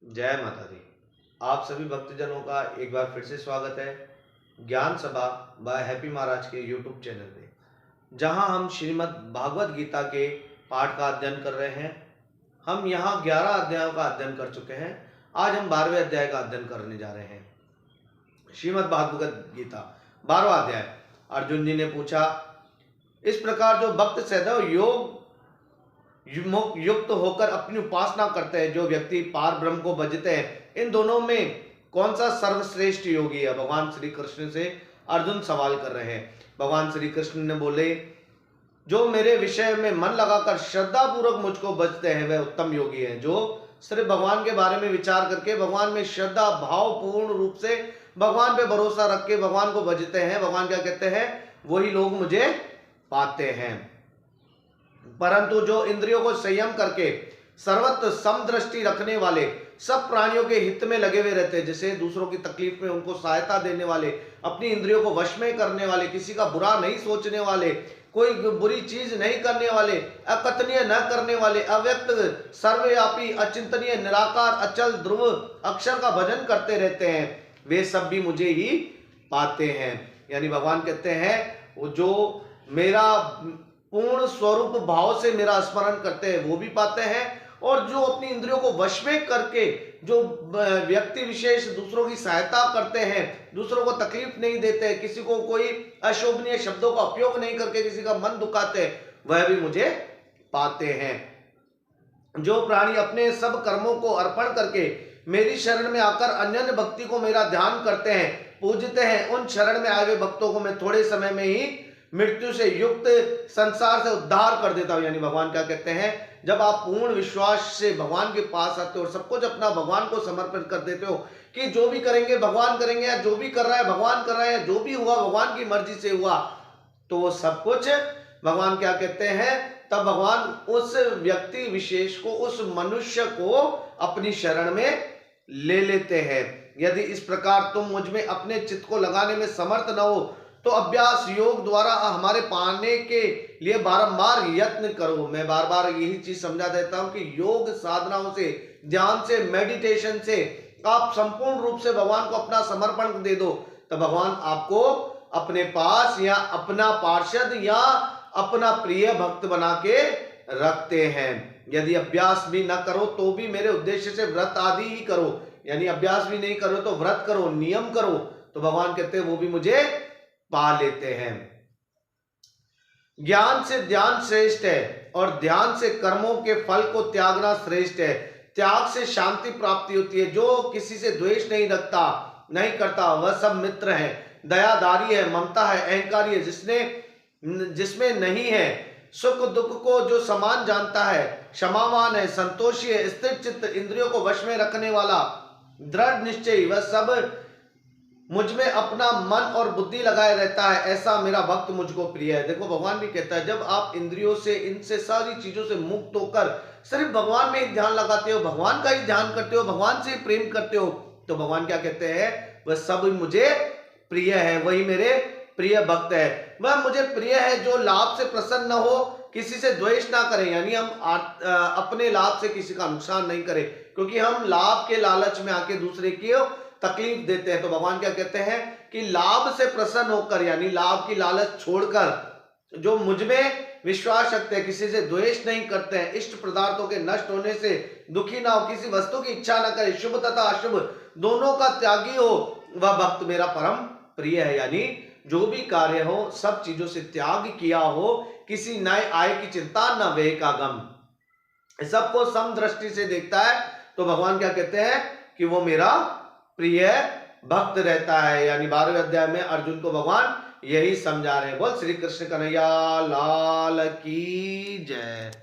जय माता दी। आप सभी भक्तजनों का एक बार फिर से स्वागत है ज्ञान सभा बाय हैप्पी महाराज के यूट्यूब चैनल पे, जहां हम श्रीमद् भागवत गीता के पाठ का अध्ययन कर रहे हैं। हम यहां 11 अध्यायों का अध्ययन कर चुके हैं। आज हम 12वें अध्याय का अध्ययन करने जा रहे हैं। श्रीमद् भागवत गीता 12वां अध्याय। अर्जुन जी ने पूछा, इस प्रकार जो भक्त सदैव योग युक्त होकर अपनी उपासना करते हैं, जो व्यक्ति पार ब्रह्म को भजते हैं, इन दोनों में कौन सा सर्वश्रेष्ठ योगी है? भगवान श्री कृष्ण से अर्जुन सवाल कर रहे हैं। भगवान श्री कृष्ण ने बोले, जो मेरे विषय में मन लगाकर श्रद्धा पूर्वक मुझको भजते हैं वह उत्तम योगी है। जो सिर्फ भगवान के बारे में विचार करके भगवान में श्रद्धा भाव पूर्ण रूप से भगवान पे भरोसा रख के भगवान को भजते हैं, भगवान क्या कहते हैं, वही लोग मुझे पाते हैं। परंतु जो इंद्रियों को संयम करके सर्वत्र समदृष्टि रखने वाले, सब प्राणियों के हित में लगे हुए रहते हैं, जैसे दूसरों की तकलीफ में उनको सहायता देने वाले, अपनी इंद्रियों को वश में करने वाले, किसी का बुरा नहीं सोचने वाले, कोई बुरी चीज नहीं करने वाले, अकथनीय न करने वाले, अव्यक्त सर्वव्यापी अचिंतनीय निराकार अचल ध्रुव अक्षर का भजन करते रहते हैं, वे सब भी मुझे ही पाते हैं। यानी भगवान कहते हैं, वो जो मेरा पूर्ण स्वरूप भाव से मेरा स्मरण करते हैं वो भी पाते हैं, और जो अपनी इंद्रियों को वश में करके जो व्यक्ति विशेष दूसरों की सहायता करते हैं, दूसरों को तकलीफ नहीं देते, किसी को कोई अशोभनीय शब्दों का उपयोग नहीं करके किसी का मन दुखाते, वह भी मुझे पाते हैं। जो प्राणी अपने सब कर्मों को अर्पण करके मेरी शरण में आकर अन्य भक्ति को मेरा ध्यान करते हैं, पूजते हैं, उन शरण में आए हुए भक्तों को मैं थोड़े समय में ही मृत्यु से युक्त संसार से उद्धार कर देता हूं। यानी भगवान क्या कहते हैं, जब आप पूर्ण विश्वास से भगवान के पास आते हो और सब कुछ अपना भगवान को समर्पित कर देते हो कि जो भी करेंगे भगवान करेंगे, या जो भी कर रहा है भगवान कर रहा है, जो भी हुआ भगवान की मर्जी से हुआ, तो वो सब कुछ भगवान क्या कहते हैं, तब भगवान उस व्यक्ति विशेष को, उस मनुष्य को अपनी शरण में ले लेते हैं। यदि इस प्रकार तुम मुझ में अपने चित्त को लगाने में समर्थ न हो तो अभ्यास योग द्वारा हमारे पाने के लिए बारंबार यत्न करो। मैं बार बार यही चीज समझा देता हूं कि योग साधनाओं से, ध्यान से, मेडिटेशन से आप संपूर्ण रूप से भगवान को अपना समर्पण दे दो, तो भगवान आपको अपने पास या अपना पार्षद या अपना प्रिय भक्त बना के रखते हैं। यदि अभ्यास भी न करो तो भी मेरे उद्देश्य से व्रत आदि ही करो, यानी अभ्यास भी नहीं करो तो व्रत करो, नियम करो, तो भगवान कहते हैं वो भी मुझे पा लेते हैं। ज्ञान से ध्यान श्रेष्ठ है और ध्यान से कर्मों के फल को त्यागना श्रेष्ठ है। त्याग से शांति प्राप्ति होती है। जो किसी से द्वेष नहीं रखता, नहीं करता, वह सब मित्र है, दयादारी है, ममता है, अहंकारी है, जिसमें नहीं है सुख दुख को जो समान जानता है, क्षमावान है, संतोषी है, स्थिर चित्त, इंद्रियों को वश में रखने वाला, दृढ़ निश्चयी, वह सब मुझ में अपना मन और बुद्धि लगाए रहता है, ऐसा मेरा भक्त मुझको प्रिय है। देखो भगवान भी कहता है, जब आप इंद्रियों से, इनसे सारी चीजों से मुक्त होकर सिर्फ भगवान में ही ध्यान लगाते हो, भगवान का ही ध्यान करते हो, भगवान से ही प्रेम करते हो, तो भगवान क्या कहते हैं, वह सब मुझे प्रिय है, वही मेरे प्रिय भक्त है। वह मुझे प्रिय है जो लाभ से प्रसन्न हो, किसी से द्वेष ना करें, यानी हम अपने लाभ से किसी का नुकसान नहीं करें, क्योंकि हम लाभ के लालच में आके दूसरे की तकलीफ देते हैं। तो भगवान क्या कहते हैं कि लाभ से प्रसन्न होकर, यानी लाभ की लालच छोड़कर जो मुझ में विश्वास रखते हैं, किसी से द्वेष नहीं करते हैं, इष्ट पदार्थों के नष्ट होने से दुखी ना हो, किसी वस्तु की इच्छा ना करे, शुभ तथा अशुभ दोनों का त्यागी हो, वह भक्त मेरा परम प्रिय है। यानी जो भी कार्य हो सब चीजों से त्याग किया हो, किसी नए आय की चिंता न व्यय का गम, सबको समदृष्टि से देखता है, तो भगवान क्या कहते हैं कि वो मेरा प्रिय भक्त रहता है। यानी 12वें अध्याय में अर्जुन को भगवान यही समझा रहे हैं। बोल श्री कृष्ण कन्हैया लाल की जय।